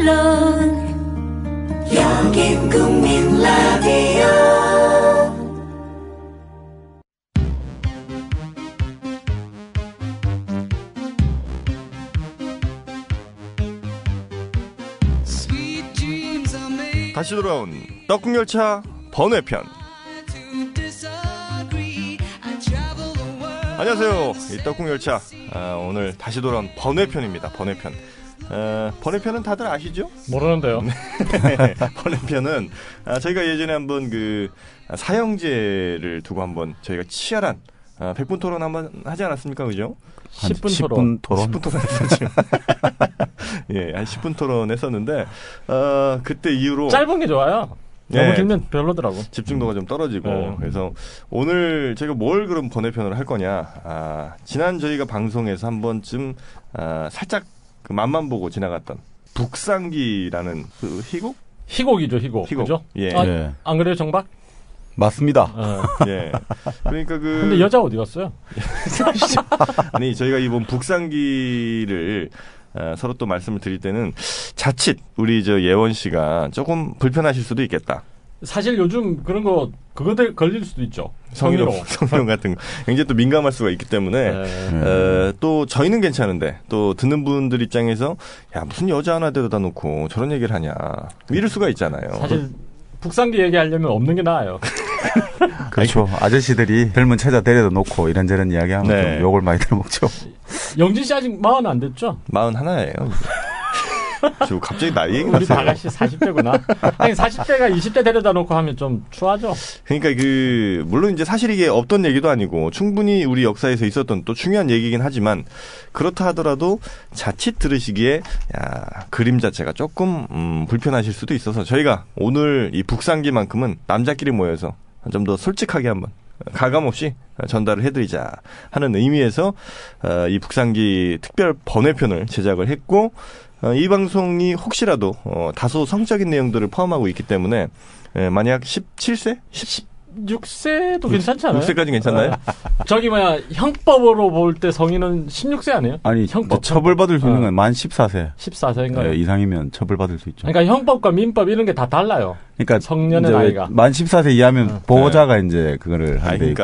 물론 여긴 국민 라디오. 다시 돌아온 떡국열차 번외편. 안녕하세요. 이 떡국열차 오늘 다시 돌아온 번외편입니다. 번외편. 번외편은 다들 아시죠? 모르는데요. 네, 번외편은 저희가 예전에 한번 그 사형제를 두고 한번 저희가 치열한 100분 토론 한번 하지 않았습니까? 그죠? 10분 토론. 10분 토론 했었죠. 예, 한 10분 토론 했었는데 그때 이후로 짧은 게 좋아요. 너무 네, 길면 별로더라고. 집중도가 좀 떨어지고 그래서 오늘 저희가 뭘 그럼 번외편으로 할 거냐. 지난 저희가 방송에서 한 번쯤 살짝 그 맛만 보고 지나갔던 북상기라는 그 희곡? 희곡이죠, 희곡. 그죠? 예. 예. 안 그래요, 정박? 맞습니다. 예. 그러니까 근데 여자 어디 갔어요? 아니, 저희가 이번 북상기를 서로 또 말씀을 드릴 때는 자칫 우리 저 예원 씨가 조금 불편하실 수도 있겠다. 사실 요즘 그런 거 그거 걸릴 수도 있죠. 성희롱 같은 거 굉장히 또 민감할 수가 있기 때문에 또 저희는 괜찮은데 또 듣는 분들 입장에서 야 무슨 여자 하나 데려다 놓고 저런 얘기를 하냐 이럴 수가 있잖아요. 사실 북상기 얘기하려면 없는 게 나아요. 그렇죠. 아저씨들이 젊은 처자 데려다 놓고 이런저런 이야기하면 좀 욕을 많이 들어먹죠. 영진 씨 아직 40 안 됐죠? 41이에요. 저 갑자기 나이 얘기 우리 다같이 40대구나. 아니 40대가 20대 데려다 놓고 하면 좀 추하죠. 그러니까 물론 이제 사실 이게 없던 얘기도 아니고 충분히 우리 역사에서 있었던 또 중요한 얘기긴 하지만 그렇다 하더라도 자칫 들으시기에 그림 자체가 조금 불편하실 수도 있어서 저희가 오늘 이 북상기만큼은 남자끼리 모여서 좀 더 솔직하게 한번 가감 없이 전달을 해드리자 하는 의미에서 이 북상기 특별 번외편을 제작을 했고 이 방송이 혹시라도 다소 성적인 내용들을 포함하고 있기 때문에 만약 17세? 16세도 괜찮지 않아요? 6세까지 괜찮나요? 저기 형법으로 볼 때 성인은 16세 아니에요? 아니 형법 처벌받을 수 있는 건 만 14세 14세인가요? 이상이면 처벌받을 수 있죠. 그러니까 형법과 민법 이런 게 다 달라요. 그러니까 성년의 나이가 만 14세 이하면 보호자가 이제 그거를 하게 돼 있고.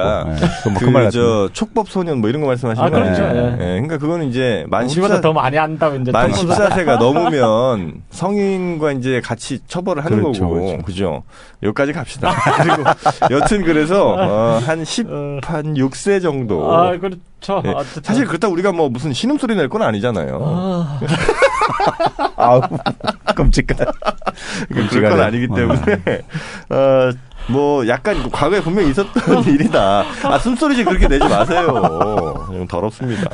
그러니까 촉법 소년 뭐 이런 거 말씀하시는 거예요. 그렇죠. 그러니까 그거는 이제 만 14세 더 많이 안다고 이제 만 14세가 넘으면 성인과 이제 같이 처벌을 하는 거고. 그죠? 여기까지 갑시다. 그리고 여튼 그래서 한 6세 정도. 그렇죠. 네. 사실 그렇다고 우리가 뭐 무슨 신음소리 낼 건 아니잖아요. 아우 끔찍한. 그럴 건 아니기 때문에 뭐 약간 과거에 분명히 있었던 일이다. 숨소리지 그렇게 내지 마세요. 좀 더럽습니다.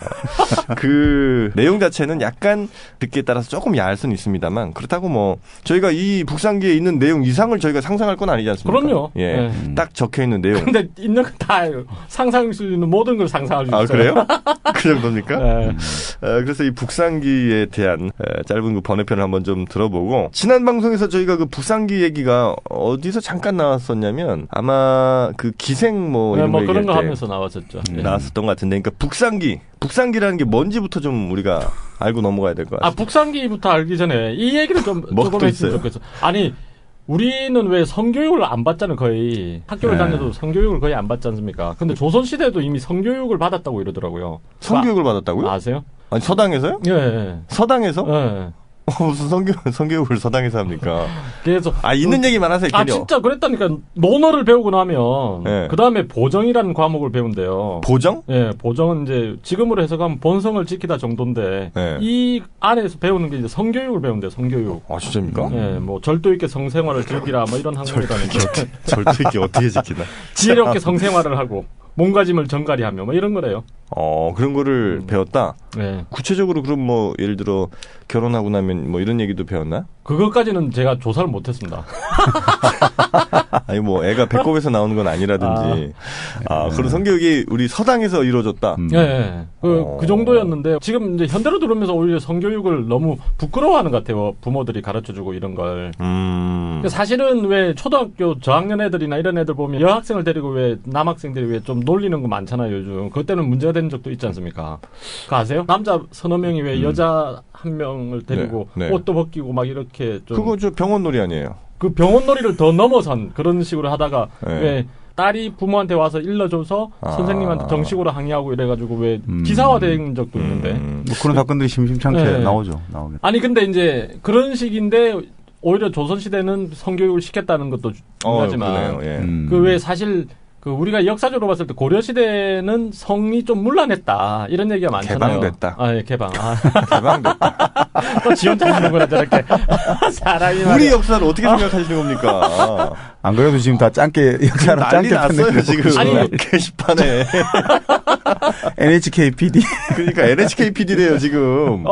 그 내용 자체는 약간 듣기에 따라서 조금 야할 수는 있습니다만 그렇다고 뭐 저희가 이 북상기에 있는 내용 이상을 저희가 상상할 건 아니지 않습니까? 그럼요. 예, 딱 적혀 있는 내용. 근데 있는 거 다 상상할 수 있는 모든 걸 상상할 수 있어요. 그래요? 그 정도입니까? 그래서 이 북상기에 대한 짧은 그 번외편을 한번 좀 들어보고 지난 방송에서 저희가 그 북상기 얘기가 어디서 잠깐 나왔었냐면 아마 그 기생 뭐 이런 거 그런 거 때 하면서 나왔었죠. 나왔었던 것 같은데 그러니까 북상기라는 게 뭔지부터 좀 우리가 알고 넘어가야 될 것 같아요. 북상기부터 알기 전에 이 얘기를 좀 조금 했으면 좋겠어. 아니 우리는 왜 성교육을 안 받잖아요. 거의 학교를 다녀도 성교육을 거의 안 받지 않습니까? 근데 조선시대도 이미 성교육을 받았다고 이러더라고요. 성교육을 받았다고요? 아세요? 아니 서당에서요? 예. 서당에서? 예. 무슨 성교육을 서당에서 합니까? 그래서 있는 얘기만 하세요. 진짜 그랬다니까. 논어를 배우고 나면 그 다음에 보정이라는 과목을 배운대요. 보정? 예, 보정은 이제 지금으로 해석하면 본성을 지키다 정도인데 이 안에서 배우는 게 이제 성교육을 배운대요. 성교육. 진짜입니까? 예, 뭐 절도 있게 성생활을 즐기라 뭐 이런 항목이라는 게. 절도 있게 어떻게 지키나? 지혜롭게 성생활을 하고 몸가짐을 정갈히하며 뭐 이런 거래요. 그런 거를 배웠다. 네. 구체적으로 그럼 뭐 예를 들어 결혼하고 나면 뭐 이런 얘기도 배웠나? 그것까지는 제가 조사를 못했습니다. 아니 뭐 애가 배꼽에서 나오는 건 아니라든지. 그런 성교육이 우리 서당에서 이루어졌다. 네, 그 정도였는데 지금 이제 현대로 들으면서 오히려 성교육을 너무 부끄러워하는 것 같아요. 부모들이 가르쳐주고 이런 걸. 사실은 왜 초등학교 저학년 애들이나 이런 애들 보면 여학생을 데리고 왜 남학생들이 왜 좀 놀리는 거 많잖아요. 요즘 그때는 문제가 된 적도 있지 않습니까? 그거 아세요? 남자 서너 명이 왜 여자 한 명을 데리고 네. 옷도 벗기고 막 이렇게 좀 그거 저 병원놀이 아니에요? 그 병원놀이를 더 넘어선 그런 식으로 하다가 네. 왜 딸이 부모한테 와서 일러줘서 선생님한테 정식으로 항의하고 이래가지고 왜 기사화된 적도 있는데 뭐 그런 사건들이 심심찮게 네. 나오죠. 아니 근데 이제 그런 식인데 오히려 조선시대는 성교육을 시켰다는 것도 중요하지만 그 왜 사실 그 우리가 역사적으로 봤을 때 고려시대는 성이 좀 문란했다 이런 얘기가 많잖아요. 개방됐다. 아, 예, 개방. 개방됐다. 또 지원 찾는구나 저렇게. 사람이 우리 역사를 어떻게 생각하시는 겁니까? 안 그래도 지금 다 짱게 역사로 난리 짱게 났어요 지금. 아니, 게시판에. NHK PD. 그러니까 NHK PD래요 지금.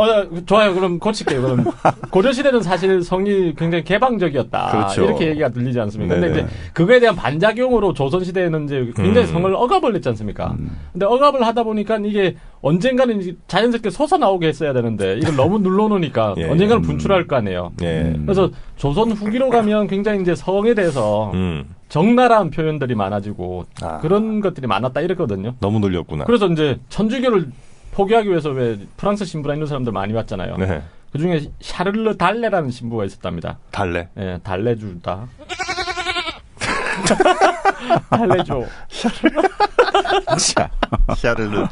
좋아요. 그럼 고칠게요. 그럼 고려시대는 사실 성이 굉장히 개방적이었다. 그렇죠. 이렇게 얘기가 들리지 않습니까? 네네. 근데 이제 그거에 대한 반작용으로 조선시대에는 이제 굉장히 성을 억압을 했지 않습니까? 근데 억압을 하다 보니까 이게 언젠가는 이제 자연스럽게 솟아나오게 했어야 되는데 이걸 너무 눌러놓으니까 예. 언젠가는 분출할 거 아니에요. 예. 그래서 조선 후기로 가면 굉장히 이제 성에 대해서 적나라한 표현들이 많아지고 그런 것들이 많았다 이랬거든요. 너무 놀렸구나. 그래서 이제 천주교를 포기하기 위해서 왜 프랑스 신부나 이런 사람들 많이 왔잖아요. 네. 그 중에 샤를르 달레라는 신부가 있었답니다. 달래. 예, 달래주다. 달래줘. 샤를르.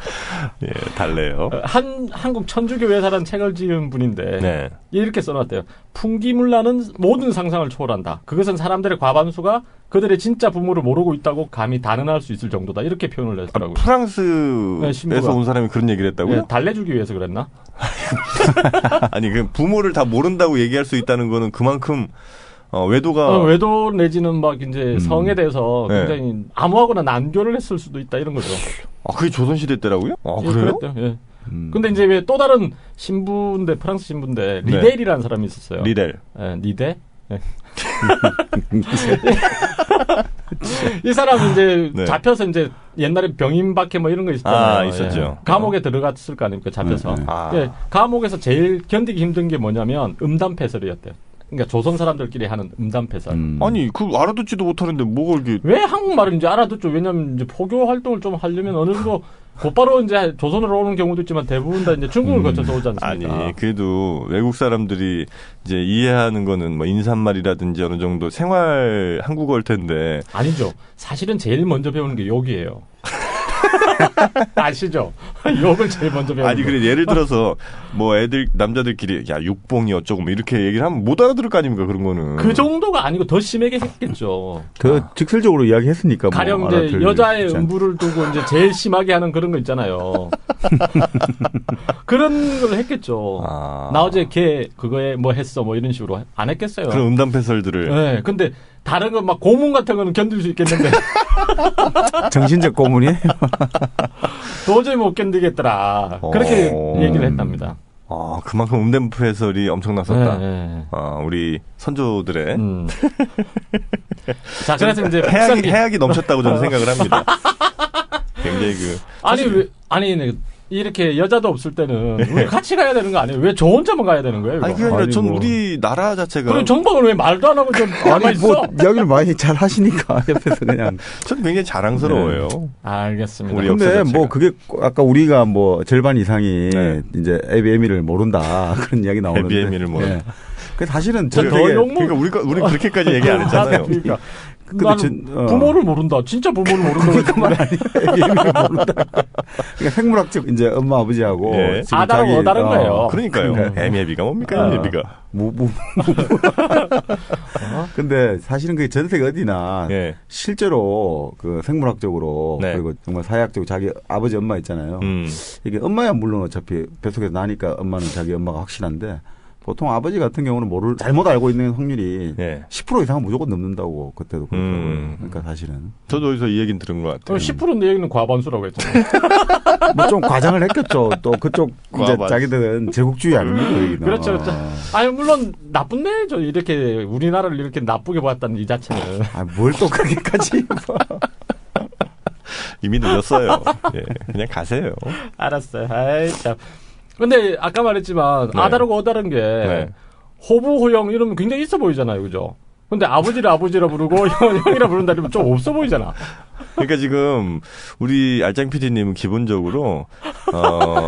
예, 달래요. 한국 천주교회사라는 책을 지은 분인데 네. 이렇게 써놨대요. 풍기문란은 모든 상상을 초월한다. 그것은 사람들의 과반수가 그들의 진짜 부모를 모르고 있다고 감히 단언할 수 있을 정도다. 이렇게 표현을 했더라고요. 프랑스에서 온 사람이 그런 얘기를 했다고요? 예, 달래주기 위해서 그랬나? 아니, 그 부모를 다 모른다고 얘기할 수 있다는 거는 그만큼 외도가 외도 내지는 막 이제 성에 대해서 굉장히 암호하거나 난교를 했을 수도 있다 이런 거죠. 아, 그게 조선시대 때라고요? 아, 예, 그래요? 그랬대요. 예. 근데 이제 왜 또 다른 신부인데 프랑스 신부인데 리델이라는 사람이 있었어요. 리델. 예, 리데? 예. 이 사람이 이제 잡혀서 이제 옛날에 병임박해 뭐 이런 거 있었잖아요. 아, 있었죠. 예. 감옥에 들어갔을 거 아닙니까? 잡혀서. 예. 감옥에서 제일 견디기 힘든 게 뭐냐면 음담패설이었대요. 그러니까 조선 사람들끼리 하는 음담패설. 아니, 그 알아듣지도 못하는데 뭐가 이렇게. 왜 한국말을 이제 알아듣죠? 왜냐면 이제 포교 활동을 좀 하려면 어느 정도 곧바로 이제 조선으로 오는 경우도 있지만 대부분 다 이제 중국을 거쳐서 오지 않습니까? 아니, 그래도 외국 사람들이 이제 이해하는 거는 뭐 인사말이라든지 어느 정도 생활 한국어일 텐데. 아니죠. 사실은 제일 먼저 배우는 게 욕이에요. 아시죠? 욕을 제일 먼저 배우는 아니, 그래, 예를 들어서, 뭐, 남자들끼리, 야, 육봉이 어쩌고, 뭐, 이렇게 얘기를 하면 못 알아들을 거 아닙니까, 그런 거는. 그 정도가 아니고 더 심하게 했겠죠. 더 직설적으로 이야기했으니까. 가령 이제 여자의 음부를 두고 이제 제일 심하게 하는 그런 거 있잖아요. 그런 걸 했겠죠. 나 어제 걔 그거에 뭐 했어, 뭐 이런 식으로 안 했겠어요. 그런 음담패설들을. 네, 근데 다른 거 막 고문 같은 거는 견딜 수 있겠는데. 정신적 고문이에요? 도저히 못 견디겠더라. 그렇게 얘기를 했답니다. 아, 그만큼 음담패설이 엄청났었다. 네. 우리 선조들의. 자, 그래서 이제 해악이 넘쳤다고 저는 생각을 합니다. 굉장히 아니, 이렇게 여자도 없을 때는 우리 같이 가야 되는 거 아니에요? 왜 저 혼자만 가야 되는 거예요? 이거? 아니, 그게 아니라 전 우리 나라 자체가. 그리고 정박을 왜 말도 안 하고 좀 아니, 뭐, 이야기를 많이 잘 하시니까, 옆에서 그냥. 저는 굉장히 자랑스러워요. 네. 알겠습니다. 우리 근데 뭐, 그게, 아까 우리가 뭐, 절반 이상이 이제 ABM이를 모른다. 그런 이야기 나오는데. ABM이를 모른다. 네. 그 사실은 그러니까 우리 그렇게까지 얘기 안 했잖아요. 그러니까. 부모를 모른다. 진짜 부모를 모른다고 말 아니에요. 모른다. 그러니까 생물학적 이제 엄마 아버지하고 아다르고 다른 거예요. 그러니까요. 애미애비가 뭡니까? 애미애비가. 근데 사실은 그게 전 세계 어디나 실제로 그 생물학적으로 그리고 정말 사회학적으로 자기 아버지 엄마 있잖아요. 이게 엄마야 물론 어차피 뱃속에서 나니까 엄마는 자기 엄마가 확실한데 보통 아버지 같은 경우는 잘못 알고 있는 확률이 10% 이상은 무조건 넘는다고 그때도 그러더라고요. 그러니까 사실은. 저도 어디서 이 얘기는 들은 것 같아요. 10%내 얘기는 과반수라고 했잖아요. 뭐 좀 과장을 했겠죠. 또 그쪽 이제 자기들은 제국주의 아닙니까? 여기는. 그렇죠. 아니 물론 나쁜데 저 이렇게 우리나라를 이렇게 나쁘게 봤다는 이 자체는. 뭘 또 그렇게까지. 이미 늦었어요. 그냥 가세요. 알았어요. 아이 참. 근데 아까 말했지만 아다르고 어다른 게 호부 호영 이러면 굉장히 있어 보이잖아요, 그죠? 근데 아버지를 아버지라 부르고 형이라 부른다 이러면 좀 없어 보이잖아. 그러니까 지금 우리 알짱 PD님은 기본적으로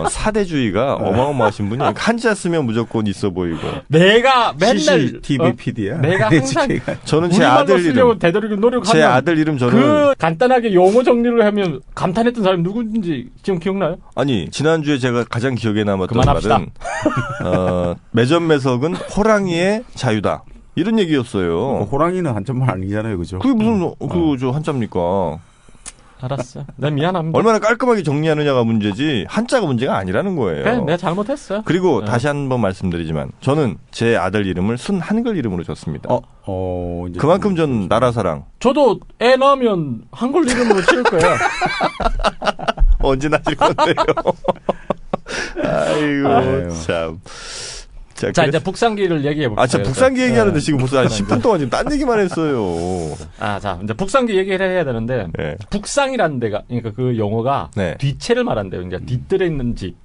사대주의가 어마어마하신 분이 한자 쓰면 무조건 있어 보이고. 내가 맨날 CCTV PD야. 내가 항상 저는 제 아들 이름 되도록 노력하면 제 아들 이름 저는 그 간단하게 용어 정리를 하면 감탄했던 사람이 누군지 지금 기억나요? 아니 지난주에 제가 가장 기억에 남았던 그만합시다. 말은 매점매석은 호랑이의 자유다. 이런 얘기였어요. 호랑이는 한자말 아니잖아요, 그죠? 그게 무슨 저 한자입니까? 알았어. 내 미안합니다. 얼마나 깔끔하게 정리하느냐가 문제지 한자가 문제가 아니라는 거예요. 그래, 내가 잘못했어. 그리고 다시 한번 말씀드리지만 저는 제 아들 이름을 순 한글 이름으로 줬습니다. 이제 그만큼 전 나라 사랑. 저도 애 낳으면 한글 이름으로 지을 거예요. 언제나 질 건데요. 아이고 참. 자, 이제 북상기를 얘기해 볼게요. 자, 북상기 얘기하는데 지금 벌써 한 10분 동안 지금 딴 얘기만 했어요. 자, 이제 북상기 얘기를 해야 되는데, 네. 북상이라는 데가, 그러니까 그 용어가 네. 뒤채를 말한대요. 그러니까 뒤뜰에 있는 집.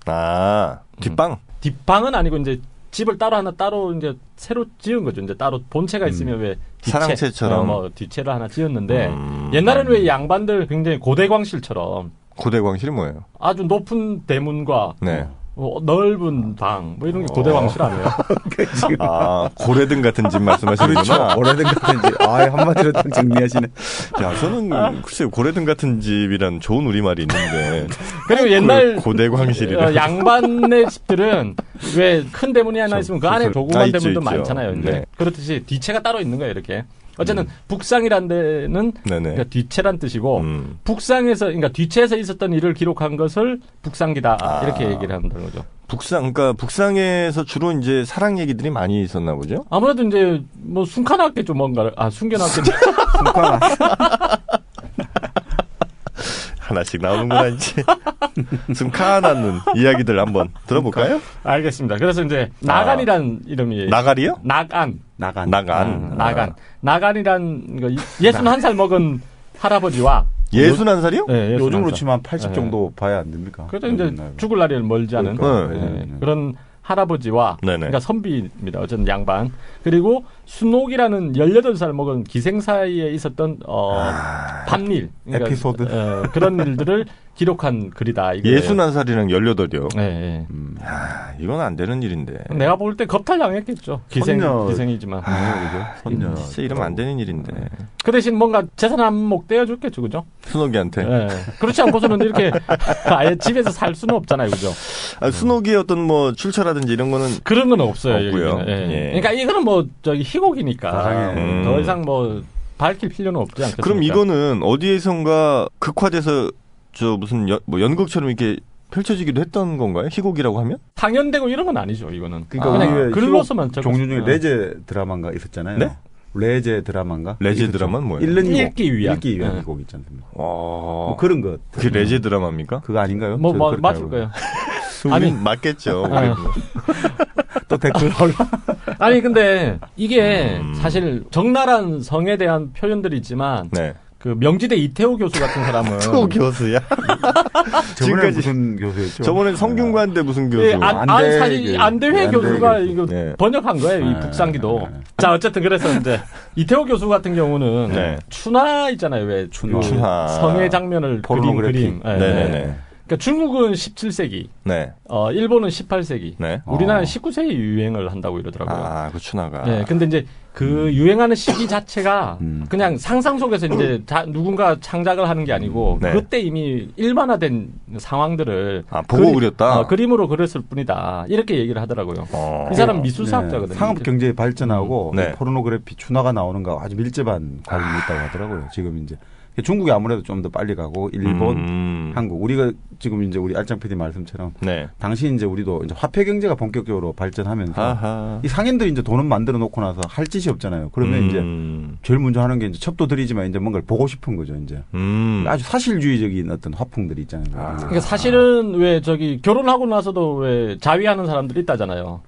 뒷방? 뒷방은 아니고 이제 집을 따로 이제 새로 지은 거죠. 이제 따로 본체가 있으면 왜 뒤채, 사랑채처럼 뒤채를 하나 지었는데, 옛날에는 왜 양반들 굉장히 고대광실처럼. 고대광실이 뭐예요? 아주 높은 대문과 네. 넓은 방, 이런 게 고대광실 아니에요? 고래등 같은 집 말씀하시는구나. 고래등 같은 집. 한마디로 딱 정리하시네. 야, 저는 글쎄요, 고래등 같은 집이란 좋은 우리말이 있는데. 그리고 옛날 고대광실이라. 양반네 집들은 왜 큰 대문이 하나 있으면 그 안에 조그만 대문도 있죠. 많잖아요. 이제. 네. 그렇듯이 뒤채가 따로 있는 거예요, 이렇게. 어쨌든 북상이란 데는 그러니까 뒤채란 뜻이고 북상에서 그러니까 뒤채에서 있었던 일을 기록한 것을 북상기다 이렇게 얘기를 한다는 거죠. 그러니까 북상에서 주로 이제 사랑 얘기들이 많이 있었나 보죠. 아무래도 이제 뭐 숨겨놨겠죠, 뭔가를. 숨겨놨겠죠. 하나씩 나오는구나 이제. 숨카나는 이야기들 한번 들어볼까요? 알겠습니다. 그래서 이제 나간이란 이름이 나갈이요? 나간. 나간이란 61살 먹은 할아버지와 61살이요? 네, 요즘으로 치면 80 정도 봐야 안 됩니까? 그래서 이제 죽을 날이 멀지 않은 그런 할아버지와 그러니까 선비입니다. 어쨌든 양반. 그리고 순옥이라는 18살 먹은 기생 사이에 있었던 반일 그러니까, 에피소드 그런 일들을 기록한 글이다. 61살이랑 18이요. 네. 이건 안 되는 일인데. 내가 볼 때 겁탈당했겠죠. 기생이지만. 선녀. 진짜 이러면 안 되는 일인데. 그 대신 뭔가 재산 한몫 떼어줬겠죠, 그죠? 순옥이한테. 네. 그렇지 않고서는 이렇게 아예 집에서 살 수는 없잖아요, 그죠? 순옥의 어떤 뭐 출처라든지 이런 거는 그런 건 없어요. 없고요. 예. 그러니까 이거는 뭐 희곡이니까 더 이상 뭐 밝힐 필요는 없지 않겠습니까? 그럼 이거는 어디에선가 극화돼서 무슨 연극처럼 이렇게 펼쳐지기도 했던 건가요? 희곡이라고 하면? 당연되고 이런 건 아니죠, 이거는. 그러니까 우리 글로서만 종류 중에 레제 드라마인가 있었잖아요. 네? 레제 드라마인가? 레제 드라마는 뭐예요? 읽기 위한 희곡 있지 않습니까? 뭐 그런 것. 그게 레제 드라마입니까? 그거 아닌가요? 맞을 거예요. 아니 맞겠죠. 또 댓글 아니 근데 이게 사실 적나라한 성에 대한 표현들이 있지만 그 명지대 이태호 교수 같은 사람은 또 교수야? 저번에 무슨 교수였죠? 저번에 성균관대 무슨 교수? 사실 안대회 교수가 이거 번역한 거예요. 이 북상기도. 자 어쨌든 그래서 이제 이태호 교수 같은 경우는 춘화 있잖아요. 왜 춘화 성의 장면을 그린 그림. 그러니까 중국은 17세기, 일본은 18세기, 우리나라는 19세기 유행을 한다고 이러더라고요. 그 춘화가. 근데 이제 그 유행하는 시기 자체가 그냥 상상 속에서 이제 누군가 창작을 하는 게 아니고 그때 이미 일반화된 상황들을 보고 그렸다. 그림으로 그렸을 뿐이다. 이렇게 얘기를 하더라고요. 이 사람 미술사학자거든요. 상업 경제에 발전하고 포르노그래피 춘화가 나오는 거 아주 밀접한 관련이 있다고 하더라고요. 지금 이제. 중국이 아무래도 좀 더 빨리 가고 일본, 한국 우리가 지금 이제 우리 알짱 PD 말씀처럼 당시 이제 우리도 이제 화폐 경제가 본격적으로 발전하면서 이 상인들이 이제 돈은 만들어 놓고 나서 할 짓이 없잖아요. 그러면 이제 제일 먼저 하는 게 이제 첩도 들이지만 이제 뭔가를 보고 싶은 거죠. 이제 아주 사실주의적인 어떤 화풍들이 있잖아요. 그러니까 사실은 왜 결혼하고 나서도 왜 자위하는 사람들이 있다잖아요.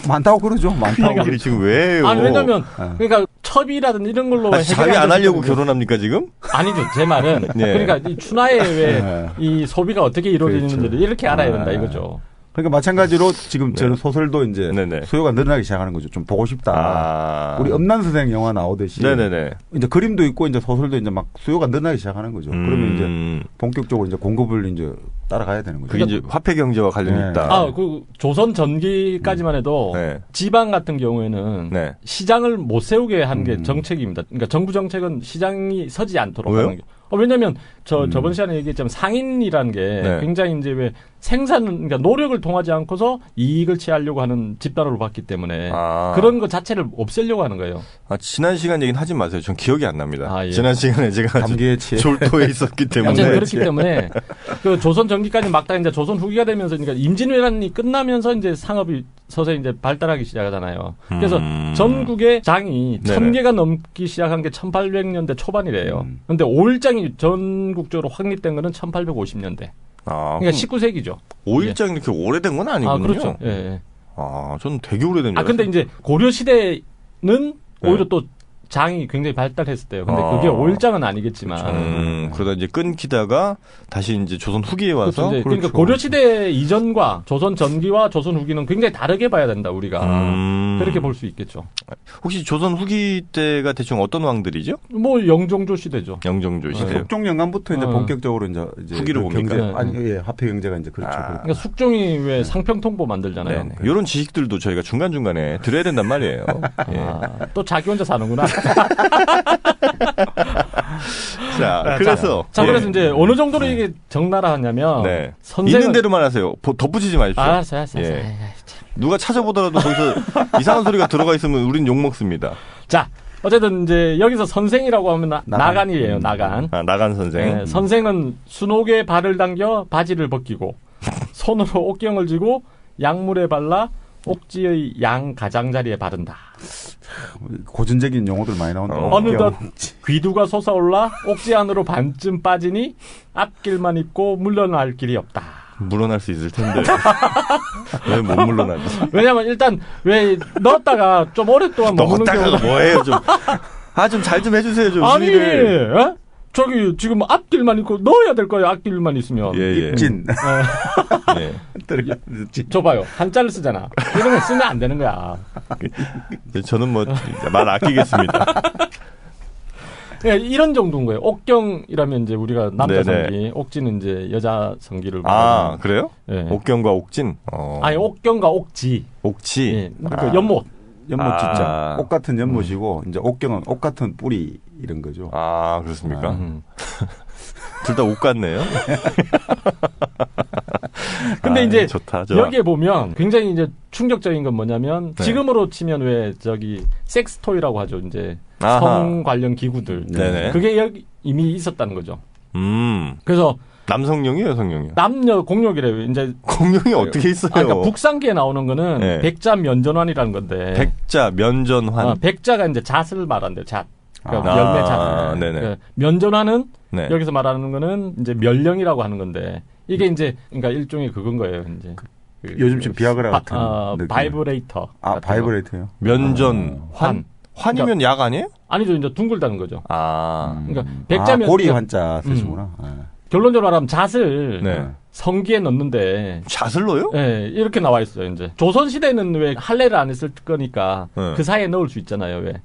많다고 그러죠. 많다고. 그 지금 왜요? 왜냐면 그러니까 첩이라든 이런 걸로 자위 안 하려고 결혼합니까 지금? 아니죠. 제 말은 그러니까 이 춘화에 왜 이 소비가 어떻게 이루어지는지를 이렇게 알아야 된다 이거죠. 그러니까 마찬가지로 지금 저는 소설도 이제 네네. 수요가 늘어나기 시작하는 거죠. 좀 보고 싶다. 우리 엄난선생 영화 나오듯이 네네네. 이제 그림도 있고 이제 소설도 이제 막 수요가 늘어나기 시작하는 거죠. 그러면 이제 본격적으로 이제 공급을 이제 따라가야 되는 거죠. 그게 이제 화폐 경제와 관련이 있다. 그 조선 전기까지만 해도 지방 같은 경우에는 시장을 못 세우게 한 게 정책입니다. 그러니까 정부 정책은 시장이 서지 않도록 하는 게. 왜냐면 저번 시간에 얘기했지만 상인이라는 게 굉장히 이제 왜 그러니까 노력을 통하지 않고서 이익을 취하려고 하는 집단으로 봤기 때문에 그런 것 자체를 없애려고 하는 거예요. 지난 시간 얘기는 하지 마세요. 전 기억이 안 납니다. 지난 시간에 제가 감기에 취해 졸도에 있었기 때문에. 그렇기 때문에 그 조선 전기까지 막다 이제 조선 후기가 되면서 그러니까 임진왜란이 끝나면서 이제 상업이 서서히 이제 발달하기 시작하잖아요. 그래서 전국의 장이 1000개가 넘기 시작한 게 1800년대 초반이래요. 그런데 오일장이 전국적으로 확립된 거는 1850년대. 그러니까 19세기죠. 오일장이 이렇게 오래된 건 아니군요. 그렇죠. 예. 저는 되게 오래된 줄 알았어요. 근데 이제 고려 시대는 오히려 또 장이 굉장히 발달했을 때요. 근데 그게 오일장은 아니겠지만. 그러다 이제 끊기다가 다시 이제 조선 후기에 와서. 그렇죠. 그러니까 고려시대 이전과 조선 전기와 조선 후기는 굉장히 다르게 봐야 된다, 우리가. 그렇게 볼 수 있겠죠. 혹시 조선 후기 때가 대충 어떤 왕들이죠? 뭐 영종조 시대죠. 영종조 시대. 숙종 영감부터 이제 본격적으로 이제 후기로 봅니까? 화폐 경제가 이제 그렇죠. 그러니까 숙종이 왜 상평통보 만들잖아요. 이런 지식들도 저희가 중간중간에 들어야 된단 말이에요. 또 자기 혼자 사는구나. 자, 그래서 그래서 이제 어느 정도로 이게 적나라하냐면 있는 대로만 하세요. 덧붙이지 마십시오. 알았어요. 누가 찾아보더라도 거기서 이상한 소리가 들어가 있으면 우린 욕 먹습니다. 자, 어쨌든 이제 여기서 선생이라고 하면 나간이에요. 나간. 나간 선생. 선생은 순옥에 발을 당겨 바지를 벗기고 손으로 옥경을 쥐고 약물에 발라 옥지의 양 가장자리에 바른다. 고전적인 용어들 많이 나온다. 어느덧 귀두가 솟아올라 옥지 안으로 반쯤 빠지니 앞길만 있고 물러날 길이 없다. 물러날 수 있을 텐데 왜 못 물러나지? 왜냐면 일단 왜 넣었다가 좀 오랫동안 머무는 경우가 뭐예요 좀. 좀 잘 좀 해주세요 좀. 아니 저기 지금 앞길만 있고 넣어야 될 거예요. 앞길만 있으면. 입진. 줘봐요. 한자를 쓰잖아. 이런 거 쓰면 안 되는 거야. 저는 뭐 말 아끼겠습니다. 이런 정도인 거예요. 옥경이라면 이제 우리가 남자 성기, 옥지는 이제 여자 성기를. 그래요? 네. 옥경과 옥진? 아니, 옥경과 옥지. 옥지? 네. 그러니까 연못. 연못 진짜. 옷 같은 연못이고, 이제 옥경은 옷 같은 뿌리, 이런 거죠. 그렇습니까? 둘 다 옷 같네요. 근데 이제 좋다. 여기에 보면 굉장히 이제 충격적인 건 뭐냐면 지금으로 치면 왜 섹스토이라고 하죠. 이제 성 관련 기구들. 그게 여기 이미 있었다는 거죠. 그래서 남성용이요, 여성용이요? 남녀 공용이래요. 이제 공용이 어떻게 있어요? 그러니까 북상기에 나오는 거는 백자 면전환이라는 건데. 백자 면전환. 백자가 이제 잣을 말한대요. 잣. 그러니까 열매 잣. 그러니까 면전환은 여기서 말하는 거는 이제 멸령이라고 하는 건데 이게 이제 그러니까 일종의 그건 거예요. 이제 요즘 지금 비아그라 같은 바이브레이터. 바이브레이터요? 면전환. 환이면 그러니까, 약 아니에요? 아니죠. 이제 둥글다는 거죠. 그러니까 백자면 고리 환자 쓰시구나. 결론적으로 말하면 잣을 성기에 넣는데 잣을 넣어요? 네, 이렇게 나와 있어요. 이제 조선 시대는 왜 할례를 안 했을 거니까 그 사이에 넣을 수 있잖아요. 왜?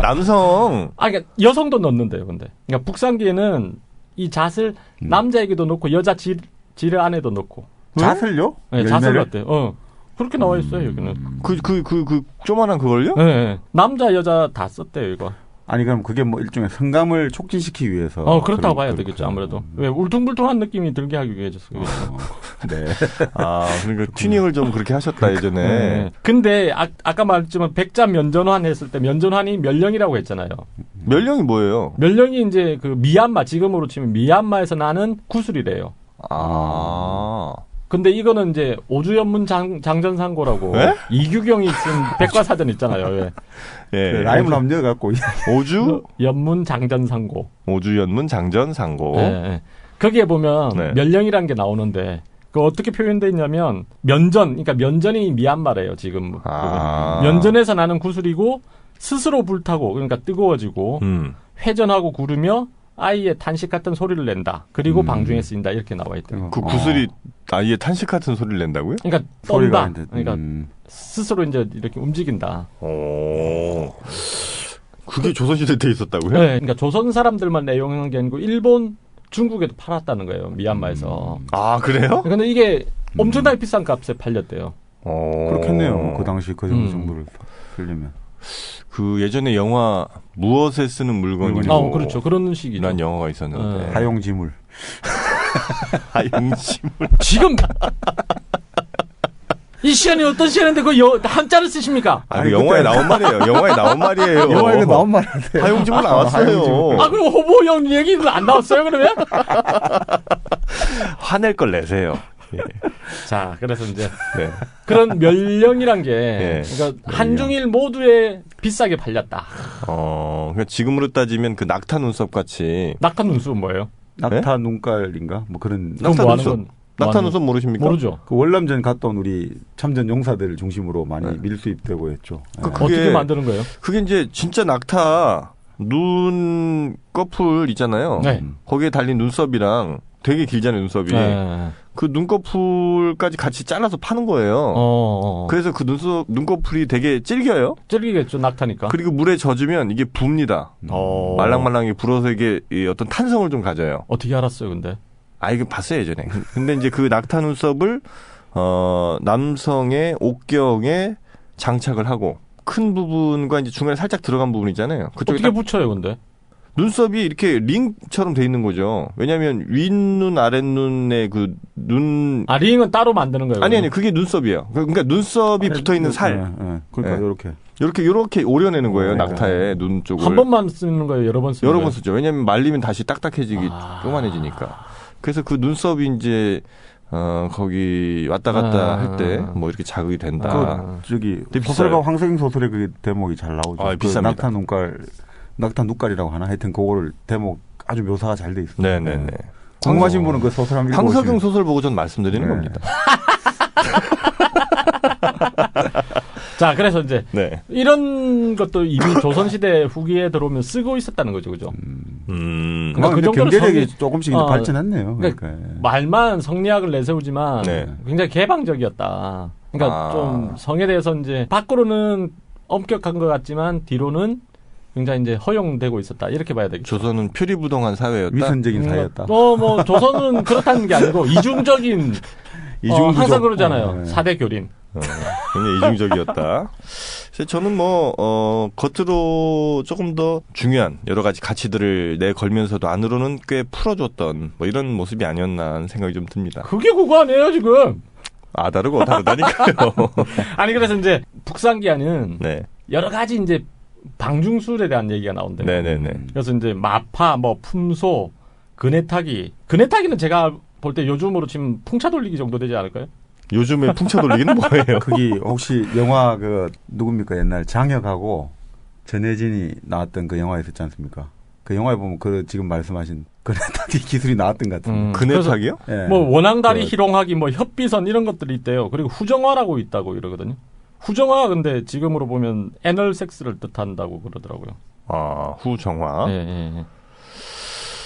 남성. 그러니까 여성도 넣는데요. 근데 그러니까 북상기에는 이 잣을 남자에게도 넣고 여자 지뢰 안에도 넣고. 잣을요? 네, 잣을 넣었대요. 그렇게 나와 있어요. 여기는. 그 조만한 그걸요? 네, 남자 여자 다 썼대요. 이거. 아니 그럼 그게 뭐 일종의 성감을 촉진시키기 위해서 그렇다고 봐야 되겠죠. 아무래도 왜 울퉁불퉁한 느낌이 들게 하기 위해서. 네. 그러니까 튜닝을 좀 그렇게 하셨다 예전에. 네. 근데 아까 말했지만 백자 면전환 했을 때 면전환이 멸령이라고 했잖아요. 멸령이 뭐예요? 멸령이 이제 그 미얀마 지금으로 치면 미얀마에서 나는 구슬이래요. 근데 이거는 이제 오주연문 장전상고라고 이규경이 쓴 백과사전 있잖아요. 라임을 한번 넣어갖고 오주 연문 장전상고. 오주 연문 장전상고. 거기에 보면 면령이라는 게 나오는데 그 어떻게 표현돼 있냐면 그러니까 면전이 미얀마래요 지금. 면전에서 나는 구슬이고 스스로 불타고 그러니까 뜨거워지고 회전하고 구르며 아이의 탄식 같은 소리를 낸다. 그리고 방중에 쓰인다. 이렇게 나와 있대요. 그 구슬이 아이의 탄식 같은 소리를 낸다고요? 그러니까 떤다. 그러니까 스스로 이제 이렇게 움직인다. 그게 조선시대 때 있었다고요? 네. 그러니까 조선 사람들만 애용한 게 아니고 일본, 중국에도 팔았다는 거예요. 미얀마에서. 아, 그래요? 근데 이게 엄청나게 비싼 값에 팔렸대요. 그렇겠네요. 그 당시 그 정도를 쓰려면. 그 예전에 영화 무엇에 쓰는 물건이고 그렇죠. 그런 식이죠. 난 영화가 있었는데. 하용지물. 하용지물. 지금 이 시간이 어떤 시간인데 그 한자를 쓰십니까? 그 영화에 나온 말이에요. 영화에 나온 말이에요. 영화에 나온 말인데. 하용지물 나왔어요. 그럼 호보형 얘기는 안 나왔어요, 그러면? 화낼 걸 내세요. 예. 자, 그래서 이제 그런 멸령이란 게 그러니까 한중일 모두에 비싸게 팔렸다. 그러니까 지금으로 따지면 그 낙타 눈썹 같이. 낙타 눈썹은 뭐예요? 낙타 눈깔인가? 뭐 그런. 낙타 눈썹. 낙타 눈썹 모르십니까? 모르죠. 그 월남전 갔다 온 우리 참전 용사들 중심으로 많이 밀수입되고 했죠. 어떻게 만드는 거예요? 그게 이제 진짜 낙타 눈 꺼풀 있잖아요. 거기에 달린 눈썹이랑 되게 길잖아요, 눈썹이. 그 눈꺼풀까지 같이 잘라서 파는 거예요. 그래서 그 눈꺼풀이 되게 질겨요. 질기겠죠, 낙타니까. 그리고 물에 젖으면 이게 붑니다. 말랑말랑하게 불어서 이게 어떤 탄성을 좀 가져요. 어떻게 알았어요, 근데? 이거 봤어요, 예전에. 근데 이제 그 낙타 눈썹을, 남성의 옥경에 장착을 하고, 큰 부분과 이제 중간에 살짝 들어간 부분 있잖아요. 그쪽에 어떻게 붙여요, 근데? 눈썹이 이렇게 링처럼 돼 있는 거죠. 왜냐하면 윗눈, 아랫눈에 그 눈. 링은 따로 만드는 거예요? 아니, 그게 눈썹이에요. 그러니까 눈썹이 붙어 있는 살. 그러니까 요렇게 오려내는 거예요, 낙타의 눈 쪽을. 한 번만 쓰는 거예요, 여러 번 쓰는 거예요? 여러 번 쓰죠. 왜냐하면 말리면 다시 딱딱해지기, 요만해지니까. 그래서 그 눈썹이 이제, 거기 왔다 갔다 할 때 뭐 이렇게 자극이 된다. 소설가 황석영 소설의 그 대목이 잘 나오죠. 비쌉니다. 낙타 눈깔이라고 하나? 하여튼 그거를 대목 아주 묘사가 잘 돼 있어요. 네네네. 궁금하신 분은 그 소설 한번 읽어보시면. 황석영 소설 보고 전 말씀드리는 겁니다. 자, 그래서 이제 이런 것도 이미 조선시대 후기에 들어오면 쓰고 있었다는 거죠, 그죠? 그러니까 그 정도로 경제력이 조금씩 발전했네요. 그러니까 말만 성리학을 내세우지만 굉장히 개방적이었다. 그러니까 좀 성에 대해서 이제 밖으로는 엄격한 것 같지만 뒤로는 굉장히 이제 허용되고 있었다. 이렇게 봐야 되겠죠. 조선은 표리부동한 사회였다. 위선적인 사회였다. 뭐 조선은 그렇다는 게 아니고 이중적인 항상 그러잖아요. 4대 교린. 굉장히 이중적이었다. 그래서 저는 겉으로 조금 더 중요한 여러 가지 가치들을 내걸면서도 안으로는 꽤 풀어줬던 뭐 이런 모습이 아니었나 하는 생각이 좀 듭니다. 그게 그거 아니에요, 지금? 다르고 다르다니까요. 아니, 그래서 이제 북상기하는 여러 가지 이제 방중술에 대한 얘기가 나온대요. 네네네. 그래서 이제 마파, 품소, 그네타기는 제가 볼 때 요즘으로 치면 풍차 돌리기 정도 되지 않을까요? 요즘에 풍차 돌리기는 뭐예요? 그게 혹시 영화 누굽니까? 옛날 장혁하고 전혜진이 나왔던 그 영화 있었지 않습니까? 그 영화에 보면 지금 말씀하신 그네타기 기술이 나왔던 것 같은데. 그네타기요? 원앙다리 희롱하기, 협비선 이런 것들이 있대요. 그리고 후정화라고 있다고 이러거든요. 후정화가 근데 지금으로 보면 애널 섹스를 뜻한다고 그러더라고요. 후정화. 네.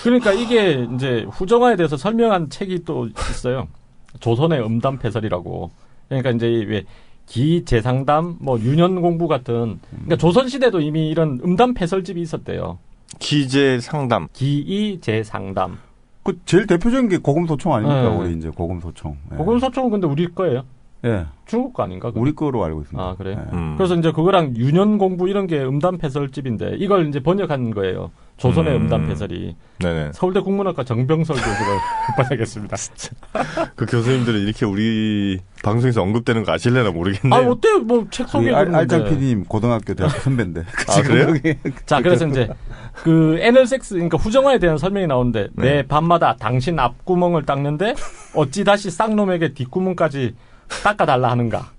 그러니까 이게 이제 후정화에 대해서 설명한 책이 또 있어요. 조선의 음담패설이라고. 그러니까 이제 왜 기재상담, 유년공부 같은. 그러니까 조선시대도 이미 이런 음담패설집이 있었대요. 기재상담. 기이재상담. 그 제일 대표적인 게 고금소총 아닙니까? 우리 이제 고금소총. 고금소총은 근데 우리 거예요. 예. 중국 거 아닌가? 우리 거로 알고 있습니다. 그래요? 그래서 이제 그거랑 유년공부 이런 게 음담패설집인데 이걸 이제 번역한 거예요. 조선의 음담패설이. 네네. 서울대 국문학과 정병설 교수가 받아야겠습니다. 진짜. 그 교수님들은 이렇게 우리 방송에서 언급되는 거 아실래나 모르겠네요. 어때요? 책 소개해주는데. 알장 PD님 고등학교 대학교 선배인데. 그래요? 자, 그래서 이제 그 애널섹스, 그러니까 후정화에 대한 설명이 나오는데 매 밤마다 당신 앞구멍을 닦는데 어찌 다시 쌍놈에게 뒷구멍까지 닦아달라 하는가.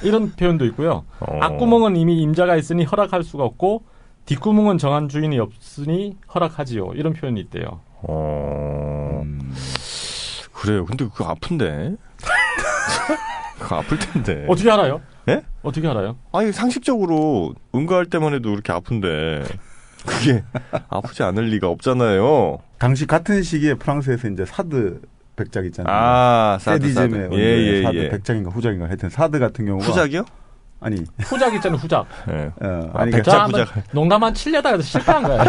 이런 표현도 있고요. 앞구멍은 이미 임자가 있으니 허락할 수가 없고 뒷구멍은 정한 주인이 없으니 허락하지요. 이런 표현이 있대요. 그래요. 근데 그거 아픈데. 그거 아플 텐데. 어떻게 알아요? 예? 어떻게 알아요? 상식적으로 응가할 때만 해도 그렇게 아픈데. 그게 아프지 않을 리가 없잖아요. 당시 같은 시기에 프랑스에서 이제 사드 백작 있잖아요. 아, 사드. 사드 백작인가 후작인가 하여튼 사드 같은 경우가. 후작이요? 아니. 후작 있잖아요, 후작. 네. 아니, 백작 후작. 농담만 치려다가 실패한 거예요.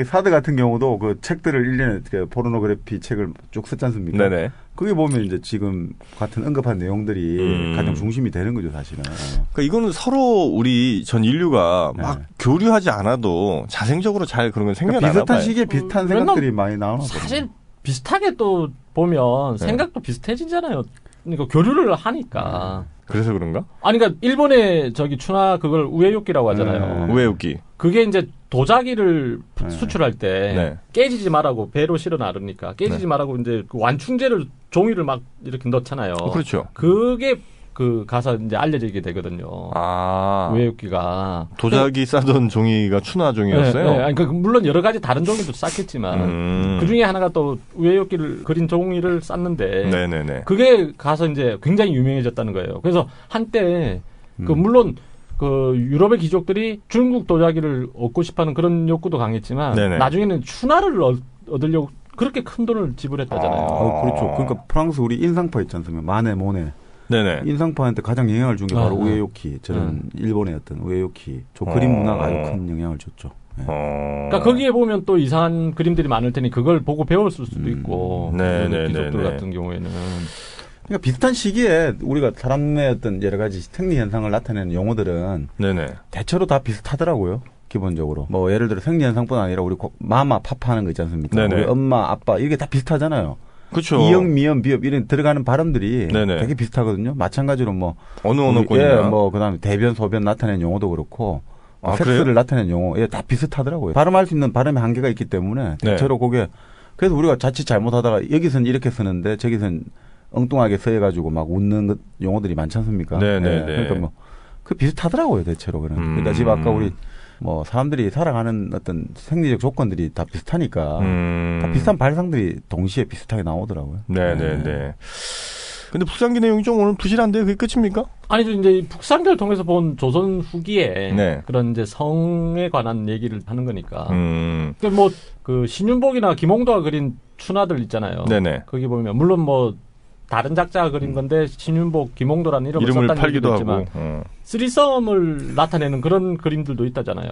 사드 같은 경우도 그 책들을 1년에 포르노그래피 책을 쭉 썼지 않습니까? 네네. 그게 보면 이제 지금 같은 언급한 내용들이 가장 중심이 되는 거죠, 사실은. 그러니까 이거는 서로 우리 전 인류가 막 교류하지 않아도 자생적으로 잘 그런 건 생겨나나 비슷한 봐요. 시기에 비슷한 생각들이 많이 나오나 봐요. 사실 비슷하게 또 보면 생각도 비슷해지잖아요. 그러니까 교류를 하니까. 그래서 그런가? 아니, 그러니까 일본의 저기 추나 그걸 우에요끼라고 하잖아요. 우에요끼. 그게 이제 도자기를 수출할 때 깨지지 말라고 배로 실어 나르니까 깨지지 말라고 이제 그 완충제를 종이를 막 이렇게 넣잖아요. 그렇죠. 그게 그 가서 이제 알려지게 되거든요. 아. 우에요끼가 도자기 싸던 종이가 추나 종이였어요? 네. 아니, 물론 여러 가지 다른 종이도 쌌겠지만 그 중에 하나가 또 우에요끼를 그린 종이를 쌌는데 네네네. 그게 가서 이제 굉장히 유명해졌다는 거예요. 그래서 한때 그 물론 그 유럽의 귀족들이 중국 도자기를 얻고 싶어하는 그런 욕구도 강했지만 네네. 나중에는 추나를 얻으려고 그렇게 큰 돈을 지불했다잖아요. 그렇죠. 그러니까 프랑스 우리 인상파 있지 않습니까? 마네, 모네. 네네. 인상파한테 가장 영향을 준 게 바로 우에요키. 저는 일본의 어떤 우에요키. 저 그림 문화가 아주 큰 영향을 줬죠. 네. 그러니까 거기에 보면 또 이상한 그림들이 많을 테니 그걸 보고 배웠을 수도 있고. 귀족들 같은 경우에는. 그러니까 비슷한 시기에 우리가 사람의 어떤 여러 가지 생리 현상을 나타내는 용어들은 대체로 다 비슷하더라고요. 기본적으로. 뭐 예를 들어 생리 현상뿐 아니라 우리 마마, 파파 하는 거 있지 않습니까? 네네. 우리 엄마, 아빠 이게 다 비슷하잖아요. 그렇죠. 이형, 미형, 비협 이런 들어가는 발음들이 되게 비슷하거든요. 마찬가지로 뭐 어느 언어권이나 뭐 그다음에 대변, 소변 나타내는 용어도 그렇고 섹스를 그래요? 나타내는 용어 다 비슷하더라고요. 발음할 수 있는 발음의 한계가 있기 때문에 대체로 그게 그래서 우리가 자칫 잘못하다가 여기서는 이렇게 쓰는데 저기서는 엉뚱하게 써해가지고 막 웃는 용어들이 많지 않습니까? 그러니까 뭐 그 비슷하더라고요 대체로 그러니까 지금 아까 우리 뭐 사람들이 살아가는 어떤 생리적 조건들이 다 비슷하니까 다 비슷한 발상들이 동시에 비슷하게 나오더라고요. 네네네. 근데 북상기 내용이 좀 오늘 부실한데 그게 끝입니까? 아니죠. 이제 북상기를 통해서 본 조선 후기에 그런 이제 성에 관한 얘기를 하는 거니까. 그러니까 뭐 그 신윤복이나 김홍도가 그린 추나들 있잖아요. 네네. 거기 보면 물론 뭐 다른 작자가 그린 건데 신윤복, 김홍도라는 이름을 썼다는 팔기도 얘기도 있지만 쓰리썸을 나타내는 그런 그림들도 있다잖아요.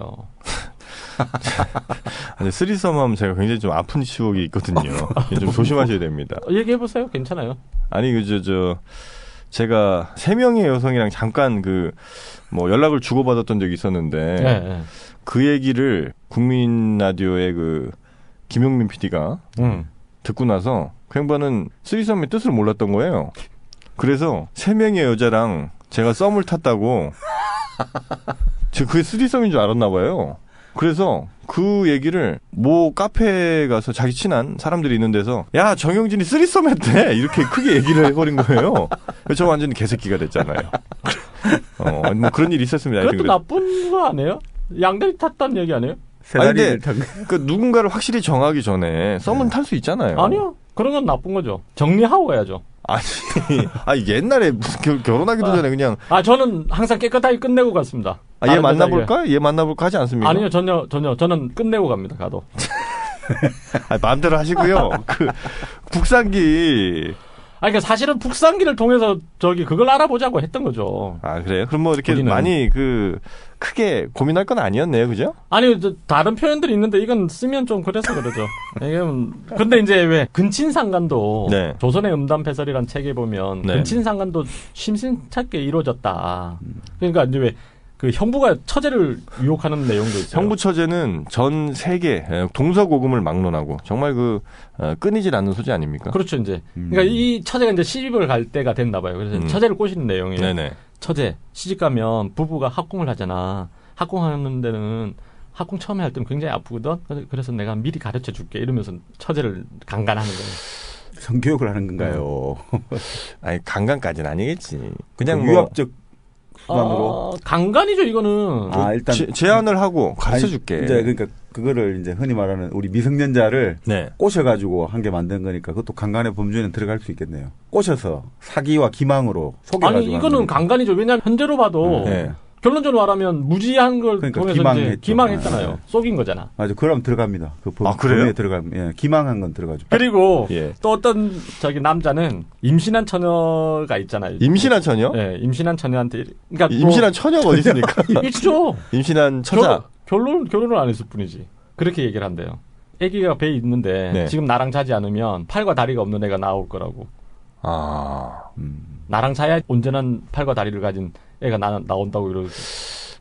아니 쓰리썸 하면 제가 굉장히 좀 아픈 추억이 있거든요. 좀 조심하셔야 됩니다. 얘기해 보세요. 괜찮아요. 아니 제가 3명의 여성이랑 잠깐 뭐 연락을 주고받았던 적이 있었는데 그 얘기를 국민 라디오의 김용민 PD가 듣고 나서 그 양반은 쓰리썸의 뜻을 몰랐던 거예요. 그래서 3명의 여자랑 제가 썸을 탔다고 그게 쓰리썸인 줄 알았나 봐요. 그래서 그 얘기를 뭐 카페에 가서 자기 친한 사람들이 있는 데서 야 정영진이 쓰리썸 했대 이렇게 크게 얘기를 해버린 거예요. 그래서 저 완전히 개새끼가 됐잖아요. 뭐 그런 일이 있었습니다. 그것도 나쁜 거 아니에요? 양다리 탔다는 얘기 아니에요? 근데 누군가를 확실히 정하기 전에 썸은 탈 수 있잖아요. 아니요. 그런 건 나쁜 거죠. 정리하고 가야죠. 아니 옛날에 무슨 결혼하기도 전에 그냥. 저는 항상 깨끗하게 끝내고 갔습니다. 얘 만나볼까? 얘 만나볼까 하지 않습니까? 아니요, 전혀. 저는 끝내고 갑니다, 가도. 마음대로 하시고요. 북상기. 그러니까 사실은 북상기를 통해서 그걸 알아보자고 했던 거죠. 그래요? 그럼 뭐 이렇게 우리는. 많이 크게 고민할 건 아니었네요, 그죠? 아니, 다른 표현들이 있는데 이건 쓰면 좀 그래서 그러죠. 근데 이제 왜 근친상간도 조선의 음담패설이라는 책에 보면 근친상간도 심심찮게 이루어졌다. 그러니까 이제 왜 그 형부가 처제를 유혹하는 내용도 있어요. 형부 처제는 전 세계 동서고금을 막론하고 정말 끊이질 않는 소재 아닙니까? 그렇죠, 이제. 그러니까 이 처제가 이제 시집을 갈 때가 됐나 봐요. 그래서 처제를 꼬시는 내용이에요. 네네. 처제, 시집 가면 부부가 합궁을 하잖아. 합궁하는 데는 합궁 처음에 할 때는 굉장히 아프거든. 그래서 내가 미리 가르쳐 줄게. 이러면서 처제를 강간하는 거예요. 성교육을 하는 건가요? 아니 강간까지는 아니겠지. 그냥 유학적 수단으로. 강간이죠, 이거는. 일단 제안을 하고 가르쳐 줄게. 이제 그러니까 그거를 이제 흔히 말하는 우리 미성년자를 꼬셔가지고 한 게 만든 거니까 그것도 강간의 범주에는 들어갈 수 있겠네요. 꼬셔서 사기와 기망으로 속여가지고. 아니 이거는 강간이죠. 왜냐하면 현재로 봐도 결론적으로 말하면 무지한 걸 그러니까 통해서 이제 기망했잖아요. 네. 속인 거잖아. 맞아. 그럼 들어갑니다. 그 그래요? 들어가면 예, 기망한 건 들어가죠. 그리고 또 어떤 남자는 임신한 처녀가 있잖아요. 임신한 처녀? 네, 임신한 처녀한테 그러니까 임신한 처녀가 어디 있습니까? 있죠. 임신한 처자. 결론을 안 했을 뿐이지. 그렇게 얘기를 한대요. 아기가 배에 있는데 지금 나랑 자지 않으면 팔과 다리가 없는 애가 나올 거라고. 나랑 자야 온전한 팔과 다리를 가진 애가 나온다고 이러고.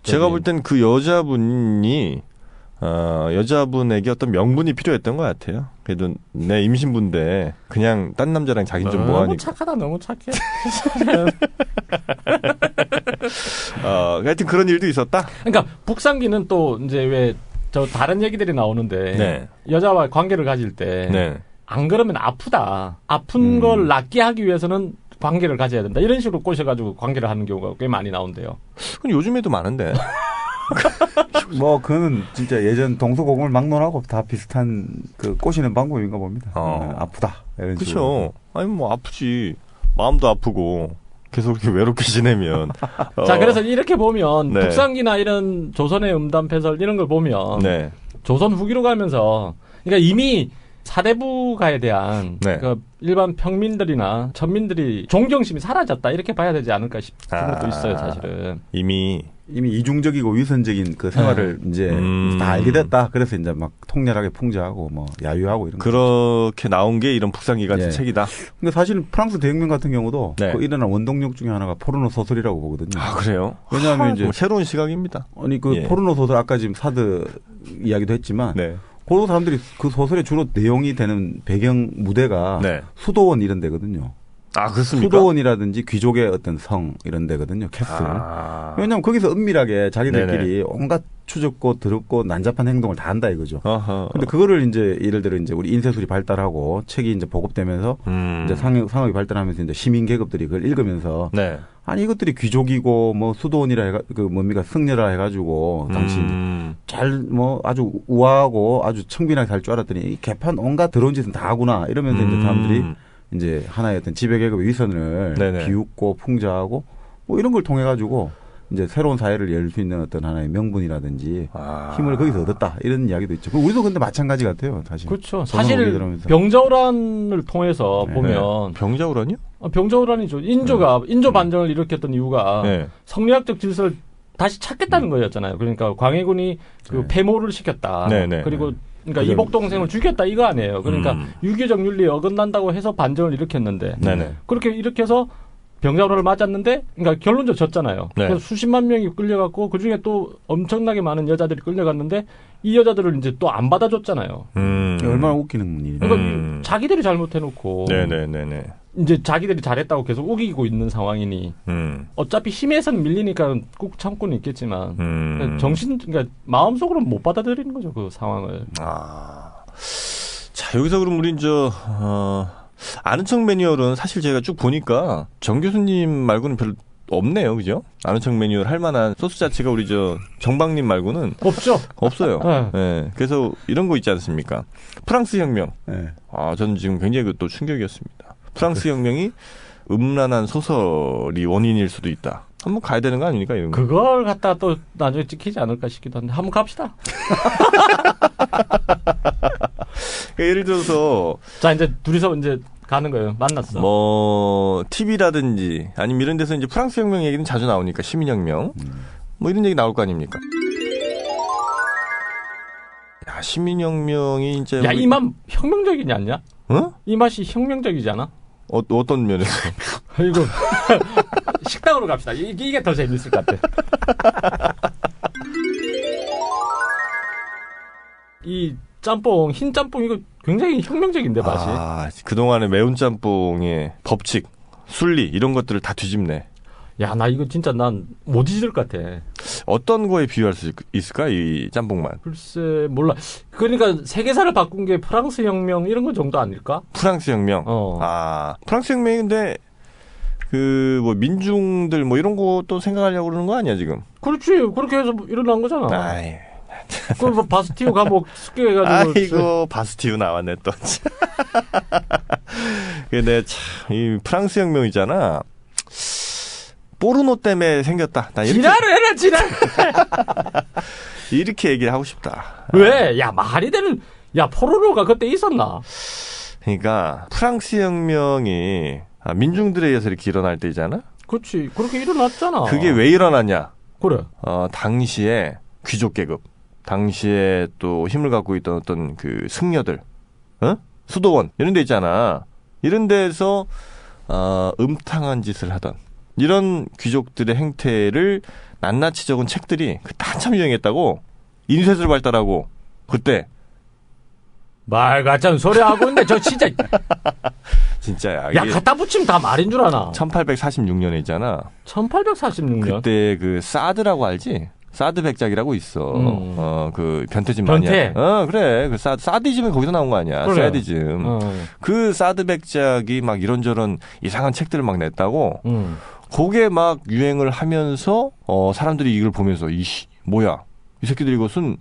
제가 볼 땐 그 여자분이 여자분에게 어떤 명분이 필요했던 것 같아요. 그래도 내 임신부인데 그냥 딴 남자랑 자긴 좀 뭐하니까. 너무 착하다. 너무 착해. 하여튼 그런 일도 있었다. 그러니까 북상기는 또 이제 왜 저 다른 얘기들이 나오는데 여자와 관계를 가질 때 안 그러면 아프다. 아픈 걸 낫게 하기 위해서는 관계를 가져야 된다. 이런 식으로 꼬셔가지고 관계를 하는 경우가 꽤 많이 나온대요. 그건 요즘에도 많은데. 뭐 그거는 진짜 예전 동서고금을 막론하고 다 비슷한 그 꼬시는 방법인가 봅니다. 아프다. 그렇죠. 아니 뭐 아프지. 마음도 아프고 계속 이렇게 외롭게 지내면. 자, 그래서 이렇게 보면 북상기나 이런 조선의 음담패설 이런 걸 보면 조선 후기로 가면서 그러니까 이미 사대부가에 대한 그 일반 평민들이나 천민들이 존경심이 사라졌다 이렇게 봐야 되지 않을까 싶은 것도 있어요, 사실은. 이미 이중적이고 위선적인 그 생활을 이제 다 알게 됐다. 그래서 이제 막 통렬하게 풍자하고 뭐 야유하고 이런. 그렇게 나온 게 이런 북상기 같은 책이다. 근데 사실 프랑스 대혁명 같은 경우도 그 일어난 원동력 중에 하나가 포르노 소설이라고 보거든요. 아, 그래요? 왜냐하면 이제 뭐 새로운 시각입니다. 아니 그 포르노 소설 아까 지금 사드 이야기도 했지만. 그 사람들이 그 소설의 주로 내용이 되는 배경 무대가 수도원 이런 데거든요. 아, 그렇습니까? 수도원이라든지 귀족의 어떤 성 이런 데거든요. 캐슬. 왜냐하면 거기서 은밀하게 자기들끼리 온갖 추적고 더럽고 난잡한 행동을 다 한다 이거죠. 근데 그거를 이제 예를 들어 이제 우리 인쇄술이 발달하고 책이 이제 보급되면서 이제 상업이 발달하면서 이제 시민 계급들이 그걸 읽으면서 아니 이것들이 귀족이고 뭐 수도원이라 그 뭡니까 승려라 해가지고 당시 잘 뭐 아주 우아하고 아주 청빈하게 살 줄 알았더니 이 개판 온갖 더러운 짓은 다 하구나 이러면서 이제 사람들이 이제 하나의 어떤 지배계급의 위선을 비웃고 풍자하고 뭐 이런 걸 통해 가지고 이제 새로운 사회를 열 수 있는 어떤 하나의 명분이라든지 힘을 거기서 얻었다 이런 이야기도 있죠. 우리도 근데 마찬가지 같아요, 사실. 그렇죠. 사실 병자호란을 통해서 보면 병자호란이요? 병자호란이죠. 인조 반정을 일으켰던 이유가 성리학적 질서를 다시 찾겠다는 거였잖아요. 그러니까 광해군이 그 폐모를 시켰다. 그리고 그러니까 이복 동생을 죽였다 이거 아니에요. 그러니까 유교적 윤리에 어긋난다고 해서 반정을 일으켰는데 그렇게 일으켜서 병자호란을 맞았는데 그러니까 결론적으로 졌잖아요. 그래서 수십만 명이 끌려갔고 그중에 또 엄청나게 많은 여자들이 끌려갔는데 이 여자들을 이제 또 안 받아줬잖아요. 얼마나 웃기는 일이에요. 그러니까 자기들이 잘못해놓고 이제 자기들이 잘했다고 계속 우기고 있는 상황이니 어차피 힘에서는 밀리니까 꾹 참고는 있겠지만 그러니까 마음속으로 못 받아들이는 거죠, 그 상황을. 자, 여기서 그럼 우린 아는 척 매뉴얼은 사실 제가 쭉 보니까 정 교수님 말고는 별로 없네요, 그죠? 아는 척 매뉴얼 할 만한 소스 자체가 우리 정박님 말고는 없죠. 없어요. 그래서 이런 거 있지 않습니까? 프랑스 혁명. 저는 지금 굉장히 또 충격이었습니다. 프랑스 혁명이 음란한 소설이 원인일 수도 있다. 한번 가야 되는 거 아닙니까? 이런 거. 그걸 갖다가 또 나중에 찍히지 않을까 싶기도 한데 한번 갑시다. 그러니까 예를 들어서 자 이제 둘이서 이제 가는 거예요. 만났어. 뭐 TV라든지 아니면 이런 데서 이제 프랑스 혁명 얘기는 자주 나오니까 시민혁명 뭐 이런 얘기 나올 거 아닙니까? 야, 시민혁명이 이제 야, 이 맛 혁명적이지 않냐? 어? 이 맛이 혁명적이지 않아? 어떤 면에서? 이거 식당으로 갑시다. 이게 더 재밌을 것 같아. 이 짬뽕, 흰 짬뽕 이거 굉장히 혁명적인데 맛이. 그동안의 매운 짬뽕의 법칙, 순리 이런 것들을 다 뒤집네. 야, 나 이거 진짜 난 못 잊을 것 같아. 어떤 거에 비유할 수 있을까, 이 짬뽕만? 글쎄, 몰라. 그러니까 세계사를 바꾼 게 프랑스 혁명 이런 거 정도 아닐까? 프랑스 혁명? 프랑스 혁명이 근데 뭐 민중들 뭐 이런 것도 생각하려고 그러는 거 아니야, 지금? 그렇지. 그렇게 해서 일어난 거잖아. 그걸 뭐 바스티유 감옥 습격해가지고. 아이고, 바스티유 나왔네, 또. 근데 참, 이 프랑스 혁명이잖아. 포르노 때문에 생겼다. 나 이렇게 지랄을 해라 지랄. 이렇게 얘기를 하고 싶다. 왜? 야 말이 되는. 야 포르노가 그때 있었나? 그러니까 프랑스 혁명이 민중들에 의해서 이렇게 일어날 때잖아. 그렇지. 그렇게 일어났잖아. 그게 왜 일어났냐? 그래. 당시에 귀족 계급, 당시에 또 힘을 갖고 있던 어떤 그 승려들, 수도원 이런 데 있잖아. 이런 데서 음탕한 짓을 하던 이런 귀족들의 행태를 낱낱이 적은 책들이 한참 유행했다고. 인쇄술 발달하고 그때. 말 같은 소리 하고 있는데 저 진짜. 진짜야. 야 갖다 붙이면 다 말인 줄 아나. 1846년에 있잖아. 1846년. 그때 그 사드라고 알지? 사드 백작이라고 있어. 그 변태집 많이. 변태. 그래. 그 사디즘이 거기서 나온 거 아니야. 그래. 사디즘. 그 사드 백작이 막 이런저런 이상한 책들을 막 냈다고. 그게 막 유행을 하면서 사람들이 이걸 보면서 뭐야? 이 새끼들 이것은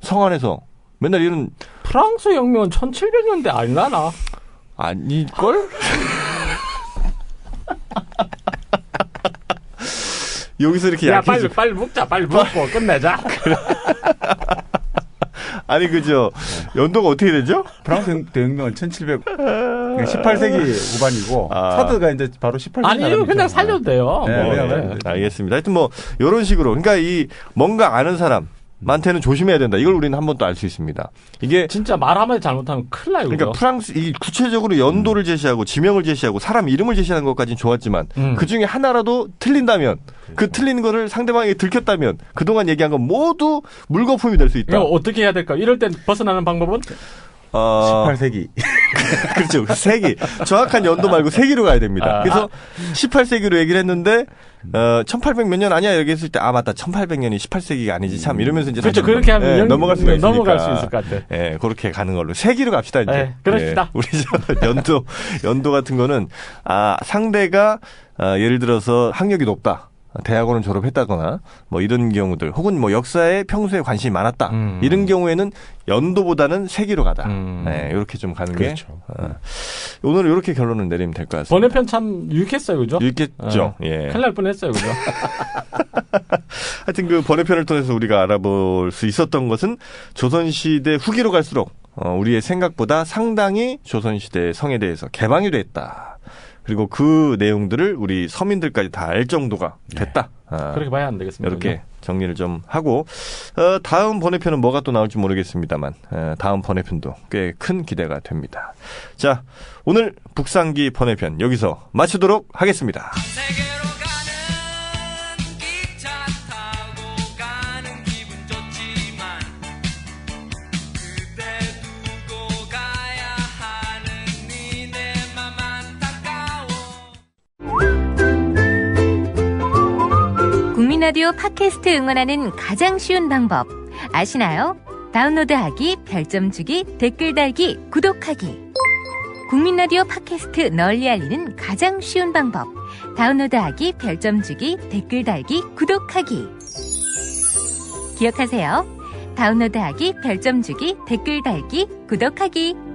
성 안에서 맨날 이런. 프랑스 혁명은 1700년대 아니라나? 아닐걸? 여기서 이렇게 야 빨리 묵자. 빨리 묵고 끝내자. 아니 그죠. 연도가 어떻게 되죠? 프랑스 대혁명은 18세기 후반이고 사드가 이제 바로 18세기. 아니 이거 그냥 살려도 돼요. 네. 알겠습니다. 하여튼 뭐 이런 식으로 그러니까 이 뭔가 아는 사람 많테는 조심해야 된다. 이걸 우리는 한 번 또 알 수 있습니다. 이게 진짜 말 한마디 잘못하면 큰일 나요. 그러니까 프랑스 이 구체적으로 연도를 제시하고 지명을 제시하고 사람 이름을 제시하는 것까지는 좋았지만 그 중에 하나라도 틀린다면 그 틀린 거를 상대방에게 들켰다면 그동안 얘기한 건 모두 물거품이 될 수 있다. 이거 어떻게 해야 될까? 이럴 땐 벗어나는 방법은? 18세기. 그렇죠. 세기. 정확한 연도 말고 세기로 가야 됩니다. 그래서 18세기로 얘기를 했는데 1800 몇 년 아니야 여기 했을 때 맞다 1800년이 18세기가 아니지 참 이러면서 이제 그렇죠. 그렇게 하면 넘어갈 수가 있으니까. 넘어갈 수 있을 것 같아. 예, 그렇게 가는 걸로 세기로 갑시다 이제. 그럽시다. 우리 연도 같은 거는 상대가 예를 들어서 학력이 높다. 대학원을 졸업했다거나 뭐 이런 경우들 혹은 뭐 역사에 평소에 관심이 많았다 이런 경우에는 연도보다는 세기로 가다. 네, 이렇게 좀 가는 그렇죠. 게 오늘 이렇게 결론을 내리면 될 것 같습니다. 번외편 참 유익했어요, 그죠? 유익했죠. 예. 큰일 날 뻔했어요, 그죠? 하여튼 그 번외편을 통해서 우리가 알아볼 수 있었던 것은 조선시대 후기로 갈수록 우리의 생각보다 상당히 조선시대 성에 대해서 개방이 됐다. 그리고 그 내용들을 우리 서민들까지 다 알 정도가 됐다. 그렇게 봐야 안 되겠습니다. 이렇게 정리를 좀 하고 다음 번외편은 뭐가 또 나올지 모르겠습니다만 다음 번외편도 꽤 큰 기대가 됩니다. 자, 오늘 북상기 번외편 여기서 마치도록 하겠습니다. 국민라디오 팟캐스트 응원하는 가장 쉬운 방법 아시나요? 다운로드하기, 별점 주기, 댓글 달기, 구독하기. 국민라디오 팟캐스트 널리 알리는 가장 쉬운 방법 다운로드하기, 별점 주기, 댓글 달기, 구독하기. 기억하세요. 다운로드하기, 별점 주기, 댓글 달기, 구독하기.